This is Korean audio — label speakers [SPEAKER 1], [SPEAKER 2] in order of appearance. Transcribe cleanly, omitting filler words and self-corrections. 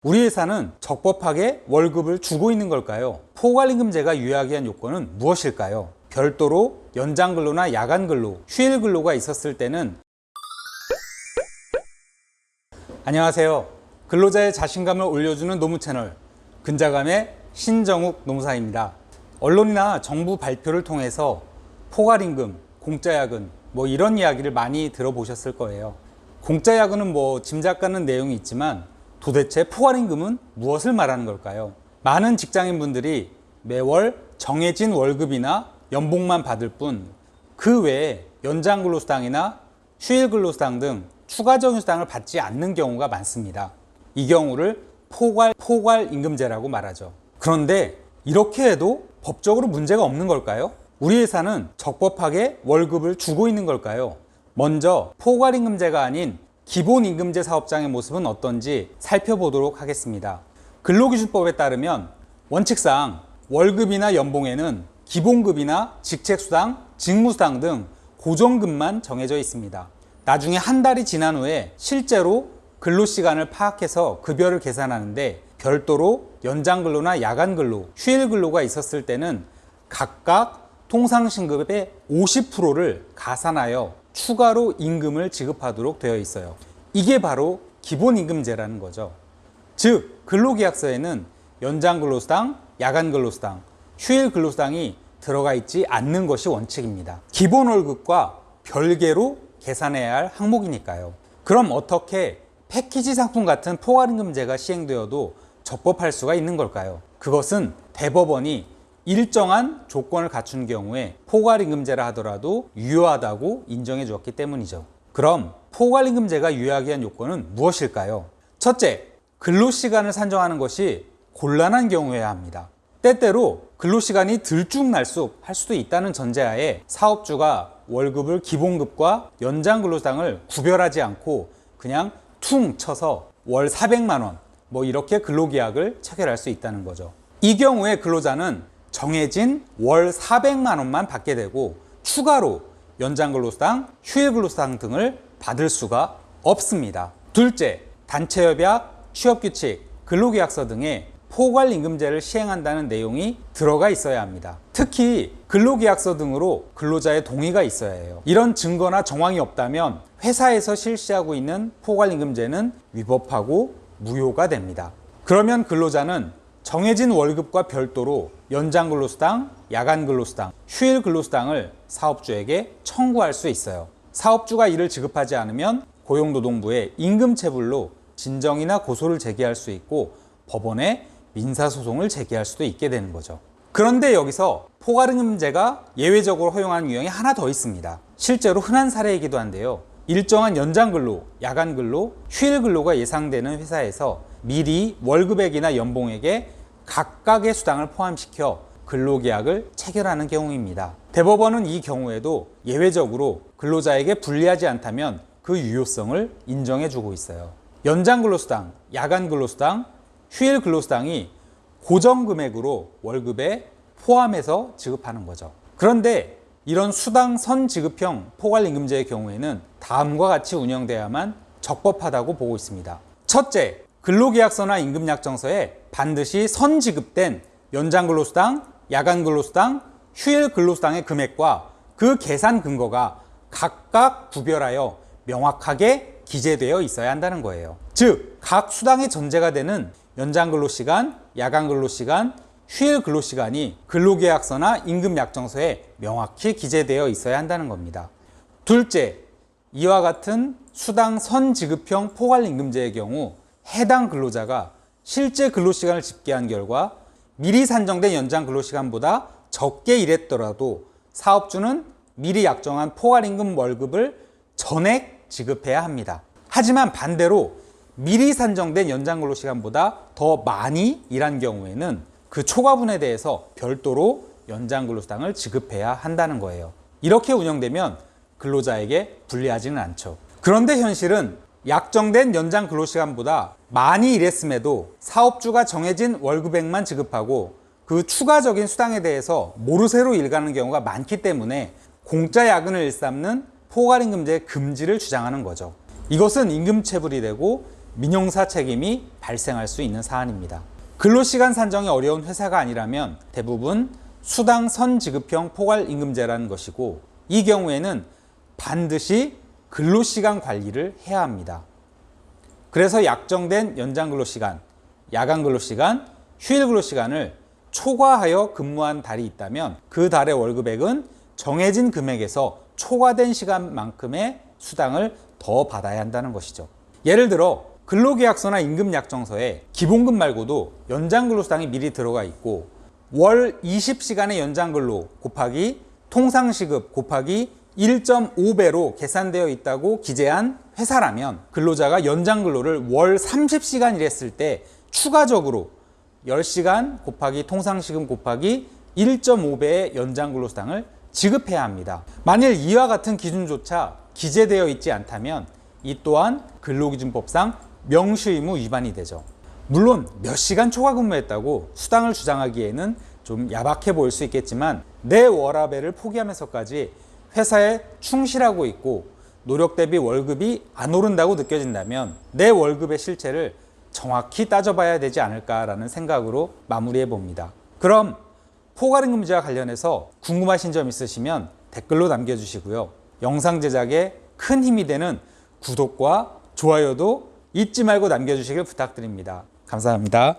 [SPEAKER 1] 우리 회사는 적법하게 월급을 주고 있는 걸까요? 포괄임금제가 유예하기 위한 요건은 무엇일까요? 별도로 연장근로나 야간근로, 휴일근로가 있었을 때는 안녕하세요. 근로자의 자신감을 올려주는 노무 채널 근자감의 신정욱 노무사입니다. 언론이나 정부 발표를 통해서 포괄임금, 공짜야근 이런 이야기를 많이 들어보셨을 거예요. 공짜야근은 짐작 가는 내용이 있지만 도대체 포괄임금은 무엇을 말하는 걸까요? 많은 직장인분들이 매월 정해진 월급이나 연봉만 받을 뿐 그 외에 연장근로수당이나 휴일근로수당 등 추가적인 수당을 받지 않는 경우가 많습니다. 이 경우를 포괄임금제라고 말하죠. 그런데 이렇게 해도 법적으로 문제가 없는 걸까요? 우리 회사는 적법하게 월급을 주고 있는 걸까요? 먼저 포괄임금제가 아닌 기본임금제 사업장의 모습은 어떤지 살펴보도록 하겠습니다. 근로기준법에 따르면 원칙상 월급이나 연봉에는 기본급이나 직책수당, 직무수당 등 고정급만 정해져 있습니다. 나중에 한 달이 지난 후에 실제로 근로시간을 파악해서 급여를 계산하는데 별도로 연장근로나 야간근로, 휴일근로가 있었을 때는 각각 통상신급의 50%를 가산하여 추가로 임금을 지급하도록 되어 있어요. 이게 바로 기본임금제라는 거죠. 즉, 근로계약서에는 연장근로수당, 야간근로수당, 휴일근로수당이 들어가 있지 않는 것이 원칙입니다. 기본월급과 별개로 계산해야 할 항목이니까요. 그럼 어떻게 패키지 상품 같은 포괄임금제가 시행되어도 적법할 수가 있는 걸까요? 그것은 대법원이 일정한 조건을 갖춘 경우에 포괄임금제라 하더라도 유효하다고 인정해 주었기 때문이죠. 그럼 포괄임금제가 유효하기 위한 요건은 무엇일까요? 첫째, 근로시간을 산정하는 것이 곤란한 경우여야 합니다. 때때로 근로시간이 들쭉날쭉 할 수도 있다는 전제하에 사업주가 월급을 기본급과 연장근로수당을 구별하지 않고 그냥 퉁 쳐서 월 400만 원 이렇게 근로계약을 체결할 수 있다는 거죠. 이 경우에 근로자는 정해진 월 400만 원만 받게 되고 추가로 연장근로수당, 휴일근로수당 등을 받을 수가 없습니다. 둘째, 단체협약, 취업규칙, 근로계약서 등에 포괄임금제를 시행한다는 내용이 들어가 있어야 합니다. 특히 근로계약서 등으로 근로자의 동의가 있어야 해요. 이런 증거나 정황이 없다면 회사에서 실시하고 있는 포괄임금제는 위법하고 무효가 됩니다. 그러면 근로자는 정해진 월급과 별도로 연장근로수당, 야간근로수당, 휴일근로수당을 사업주에게 청구할 수 있어요. 사업주가 이를 지급하지 않으면 고용노동부에 임금체불로 진정이나 고소를 제기할 수 있고 법원에 민사소송을 제기할 수도 있게 되는 거죠. 그런데 여기서 포괄임금제가 예외적으로 허용하는 유형이 하나 더 있습니다. 실제로 흔한 사례이기도 한데요. 일정한 연장근로, 야간근로, 휴일근로가 예상되는 회사에서 미리 월급액이나 연봉액에 각각의 수당을 포함시켜 근로계약을 체결하는 경우입니다. 대법원은 이 경우에도 예외적으로 근로자에게 불리하지 않다면 그 유효성을 인정해주고 있어요. 연장근로수당, 야간근로수당, 휴일근로수당이 고정금액으로 월급에 포함해서 지급하는 거죠. 그런데 이런 수당 선지급형 포괄임금제의 경우에는 다음과 같이 운영돼야만 적법하다고 보고 있습니다. 첫째, 근로계약서나 임금약정서에 반드시 선지급된 연장근로수당, 야간근로수당, 휴일근로수당의 금액과 그 계산 근거가 각각 구별하여 명확하게 기재되어 있어야 한다는 거예요. 즉, 각 수당의 전제가 되는 연장근로시간, 야간근로시간, 휴일근로시간이 근로계약서나 임금약정서에 명확히 기재되어 있어야 한다는 겁니다. 둘째, 이와 같은 수당 선지급형 포괄임금제의 경우 해당 근로자가 실제 근로시간을 집계한 결과 미리 산정된 연장 근로시간보다 적게 일했더라도 사업주는 미리 약정한 포괄임금 월급을 전액 지급해야 합니다. 하지만 반대로 미리 산정된 연장 근로시간보다 더 많이 일한 경우에는 그 초과분에 대해서 별도로 연장 근로수당을 지급해야 한다는 거예요. 이렇게 운영되면 근로자에게 불리하지는 않죠. 그런데 현실은 약정된 연장 근로시간보다 많이 일했음에도 사업주가 정해진 월급액만 지급하고 그 추가적인 수당에 대해서 모르쇠로 일가는 경우가 많기 때문에 공짜 야근을 일삼는 포괄임금제의 금지를 주장하는 거죠. 이것은 임금체불이 되고 민용사 책임이 발생할 수 있는 사안입니다. 근로시간 산정이 어려운 회사가 아니라면 대부분 수당 선지급형 포괄임금제라는 것이고, 이 경우에는 반드시 근로시간 관리를 해야 합니다. 그래서 약정된 연장 근로시간, 야간 근로시간, 휴일 근로시간을 초과하여 근무한 달이 있다면 그 달의 월급액은 정해진 금액에서 초과된 시간만큼의 수당을 더 받아야 한다는 것이죠. 예를 들어 근로계약서나 임금약정서에 기본급 말고도 연장근로수당이 미리 들어가 있고, 월 20시간의 연장근로 곱하기 통상시급 곱하기 1.5배로 계산되어 있다고 기재한 회사라면 근로자가 연장근로를 월 30시간 일했을 때 추가적으로 10시간 곱하기 통상시급 곱하기 1.5배의 연장근로수당을 지급해야 합니다. 만일 이와 같은 기준조차 기재되어 있지 않다면 이 또한 근로기준법상 명시의무 위반이 되죠. 물론 몇 시간 초과 근무했다고 수당을 주장하기에는 좀 야박해 보일 수 있겠지만, 내 워라밸을 포기하면서까지 회사에 충실하고 있고 노력 대비 월급이 안 오른다고 느껴진다면 내 월급의 실체를 정확히 따져봐야 되지 않을까라는 생각으로 마무리해 봅니다. 그럼 포괄임금제와 관련해서 궁금하신 점 있으시면 댓글로 남겨주시고요. 영상 제작에 큰 힘이 되는 구독과 좋아요도 잊지 말고 남겨주시길 부탁드립니다. 감사합니다.